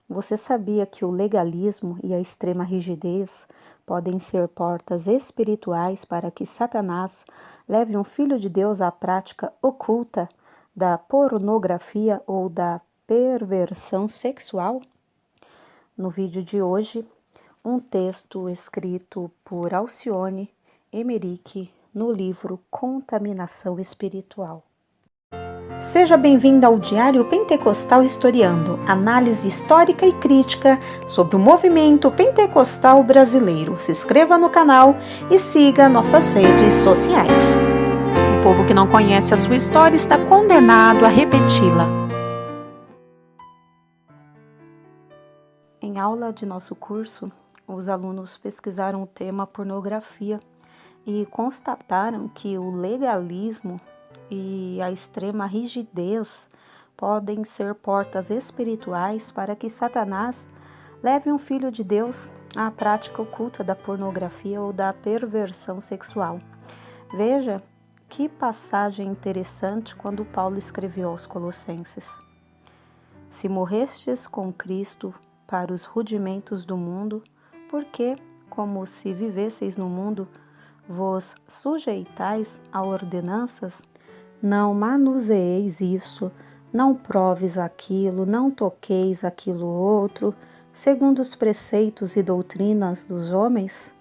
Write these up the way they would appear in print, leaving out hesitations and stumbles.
Você sabia que o legalismo e a extrema rigidez podem ser portas espirituais para que Satanás leve um filho de Deus à prática oculta da pornografia ou da perversão sexual? No vídeo de hoje, um texto escrito por Alcione Emerick no livro Contaminação Espiritual. Seja bem-vindo ao Diário Pentecostal Historiando, análise histórica e crítica sobre o movimento pentecostal brasileiro. Se inscreva no canal e siga nossas redes sociais. O povo que não conhece a sua história está condenado a repeti-la. Em aula de nosso curso, os alunos pesquisaram o tema pornografia e constataram que o legalismo e a extrema rigidez podem ser portas espirituais para que Satanás leve um filho de Deus à prática oculta da pornografia ou da perversão sexual. Veja que passagem interessante quando Paulo escreveu aos Colossenses: Se morrestes com Cristo para os rudimentos do mundo, porque, como se vivesseis no mundo, vos sujeitais a ordenanças, não manuseeis isso, não proves aquilo, não toqueis aquilo outro, segundo os preceitos e doutrinas dos homens?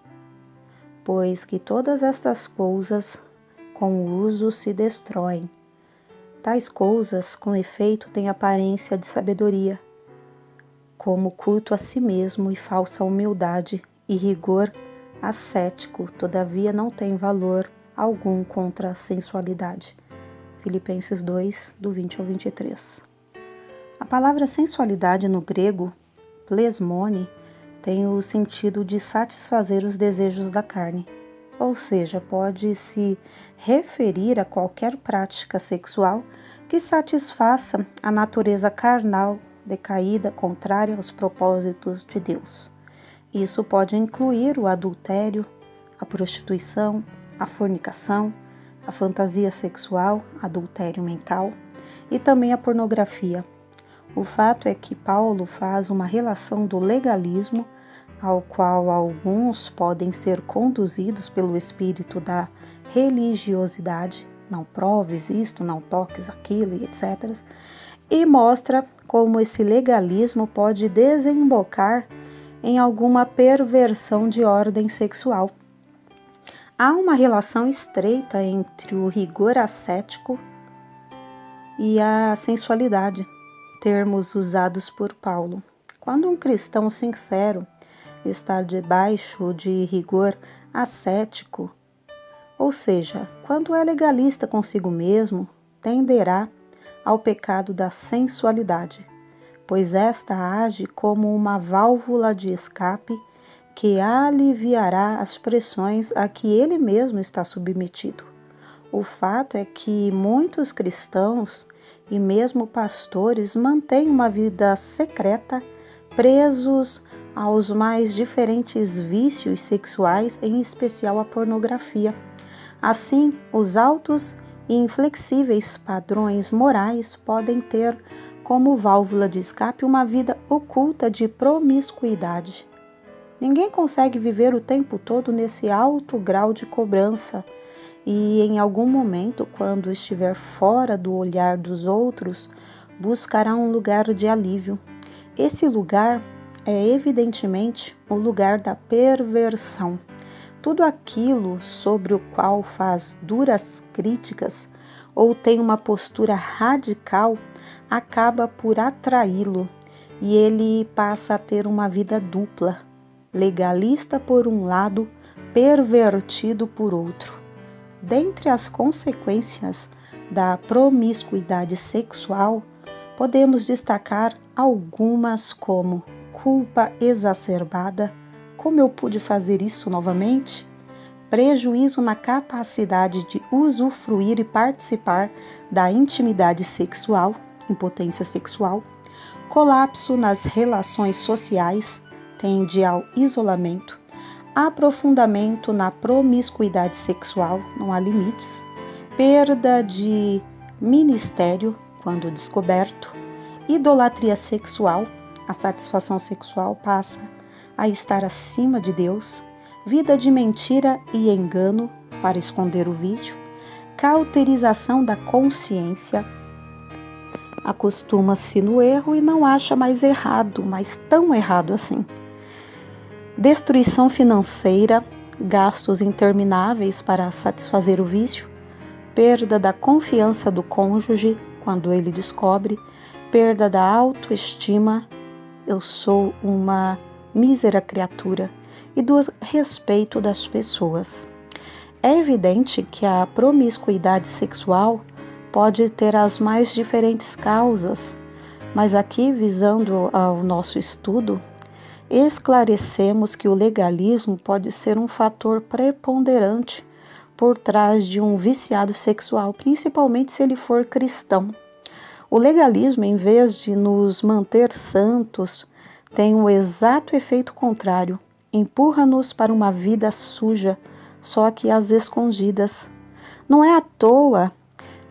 Pois que todas estas coisas com o uso se destroem. Tais coisas, com efeito, têm aparência de sabedoria, como culto a si mesmo e falsa humildade e rigor ascético, todavia não tem valor algum contra a sensualidade. Filipenses 2, do 20 ao 23. A palavra sensualidade no grego, plesmone, tem o sentido de satisfazer os desejos da carne, ou seja, pode se referir a qualquer prática sexual que satisfaça a natureza carnal decaída, contrária aos propósitos de Deus. Isso pode incluir o adultério, a prostituição, a fornicação, a fantasia sexual, adultério mental e também a pornografia. O fato é que Paulo faz uma relação do legalismo, ao qual alguns podem ser conduzidos pelo espírito da religiosidade, não proves isto, não toques aquilo, etc., e mostra como esse legalismo pode desembocar em alguma perversão de ordem sexual. Há uma relação estreita entre o rigor ascético e a sensualidade, termos usados por Paulo. Quando um cristão sincero está debaixo de rigor ascético, ou seja, quando é legalista consigo mesmo, tenderá ao pecado da sensualidade, pois esta age como uma válvula de escape que aliviará as pressões a que ele mesmo está submetido. O fato é que muitos cristãos e mesmo pastores mantêm uma vida secreta, presos aos mais diferentes vícios sexuais, em especial a pornografia. Assim, os altos e inflexíveis padrões morais podem ter como válvula de escape uma vida oculta de promiscuidade. Ninguém consegue viver o tempo todo nesse alto grau de cobrança e, em algum momento, quando estiver fora do olhar dos outros, buscará um lugar de alívio. Esse lugar é, evidentemente, o lugar da perversão. Tudo aquilo sobre o qual faz duras críticas ou tem uma postura radical acaba por atraí-lo e ele passa a ter uma vida dupla, legalista por um lado, pervertido por outro. Dentre as consequências da promiscuidade sexual, podemos destacar algumas como culpa exacerbada, como eu pude fazer isso novamente? Prejuízo na capacidade de usufruir e participar da intimidade sexual, impotência sexual, colapso nas relações sociais, tende ao isolamento, aprofundamento na promiscuidade sexual, não há limites, perda de ministério, quando descoberto, idolatria sexual, a satisfação sexual passa a estar acima de Deus, vida de mentira e engano para esconder o vício, cauterização da consciência, acostuma-se no erro e não acha mais errado, mas tão errado assim. Destruição financeira, gastos intermináveis para satisfazer o vício, perda da confiança do cônjuge quando ele descobre, perda da autoestima, eu sou uma mísera criatura, e do respeito das pessoas. É evidente que a promiscuidade sexual pode ter as mais diferentes causas, mas aqui, visando ao nosso estudo, esclarecemos que o legalismo pode ser um fator preponderante por trás de um viciado sexual, principalmente se ele for cristão. O legalismo, em vez de nos manter santos, tem o exato efeito contrário, empurra-nos para uma vida suja, só que às escondidas. Não é à toa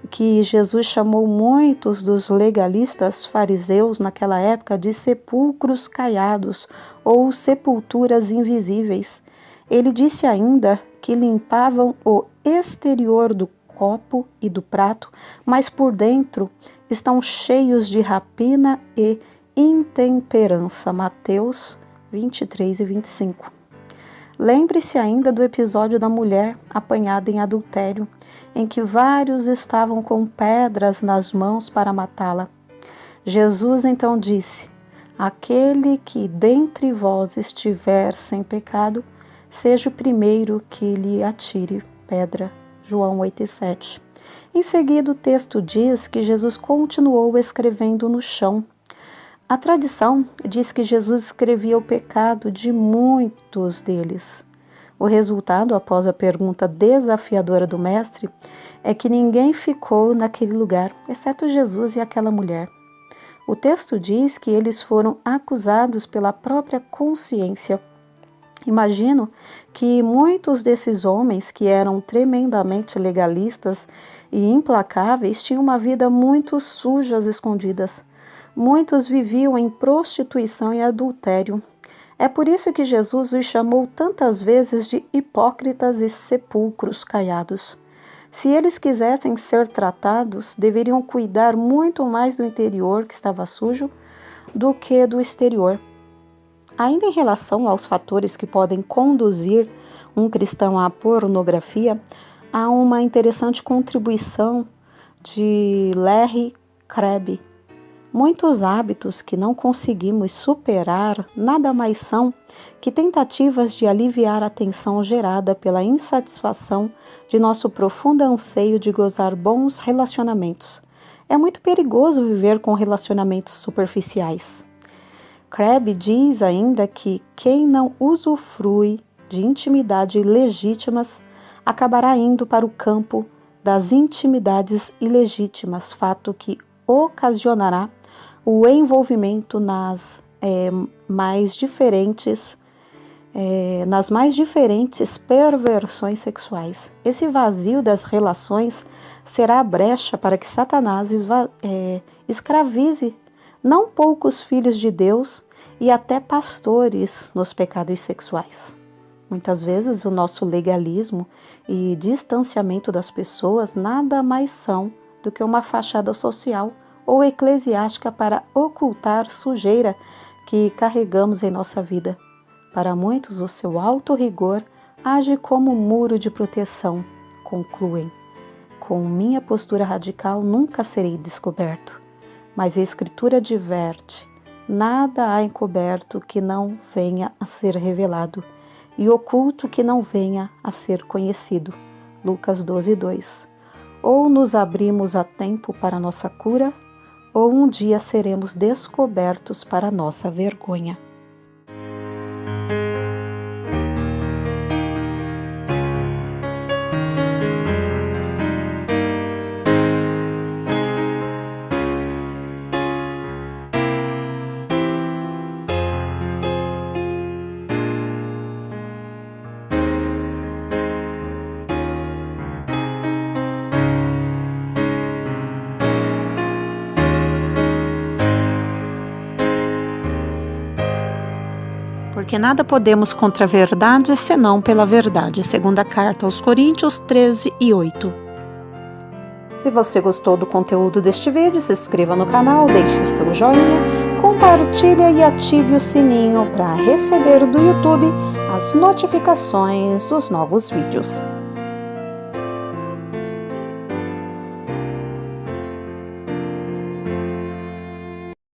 que Jesus chamou muitos dos legalistas fariseus naquela época de sepulcros caiados ou sepulturas invisíveis. Ele disse ainda que limpavam o exterior do copo e do prato, mas por dentro estão cheios de rapina e intemperança. Mateus 23 e 25. Lembre-se ainda do episódio da mulher apanhada em adultério, em que vários estavam com pedras nas mãos para matá-la. Jesus então disse: aquele que dentre vós estiver sem pecado, seja o primeiro que lhe atire pedra. João 8,7. Em seguida, o texto diz que Jesus continuou escrevendo no chão. A tradição diz que Jesus escrevia o pecado de muitos deles. O resultado, após a pergunta desafiadora do mestre, é que ninguém ficou naquele lugar, exceto Jesus e aquela mulher. O texto diz que eles foram acusados pela própria consciência. Imagino que muitos desses homens, que eram tremendamente legalistas e implacáveis, tinham uma vida muito suja às escondidas. Muitos viviam em prostituição e adultério. É por isso que Jesus os chamou tantas vezes de hipócritas e sepulcros caiados. Se eles quisessem ser tratados, deveriam cuidar muito mais do interior, que estava sujo, do que do exterior. Ainda em relação aos fatores que podem conduzir um cristão à pornografia, há uma interessante contribuição de Larry Crabb. Muitos hábitos que não conseguimos superar nada mais são que tentativas de aliviar a tensão gerada pela insatisfação de nosso profundo anseio de gozar bons relacionamentos. É muito perigoso viver com relacionamentos superficiais. Crabb diz ainda que quem não usufrui de intimidades legítimas acabará indo para o campo das intimidades ilegítimas, fato que ocasionará o envolvimento nas mais diferentes perversões sexuais. Esse vazio das relações será a brecha para que Satanás escravize não poucos filhos de Deus e até pastores nos pecados sexuais. Muitas vezes o nosso legalismo e distanciamento das pessoas nada mais são do que uma fachada social ou eclesiástica para ocultar sujeira que carregamos em nossa vida. Para muitos, o seu alto rigor age como muro de proteção, concluem. Com minha postura radical nunca serei descoberto, mas a Escritura adverte: nada há encoberto que não venha a ser revelado, e oculto que não venha a ser conhecido. Lucas 12:2. Ou nos abrimos a tempo para nossa cura, ou um dia seremos descobertos para nossa vergonha. Porque nada podemos contra a verdade, senão pela verdade. Segunda carta aos Coríntios 13:8. Se você gostou do conteúdo deste vídeo, se inscreva no canal, deixe o seu joinha, compartilhe e ative o sininho para receber do YouTube as notificações dos novos vídeos.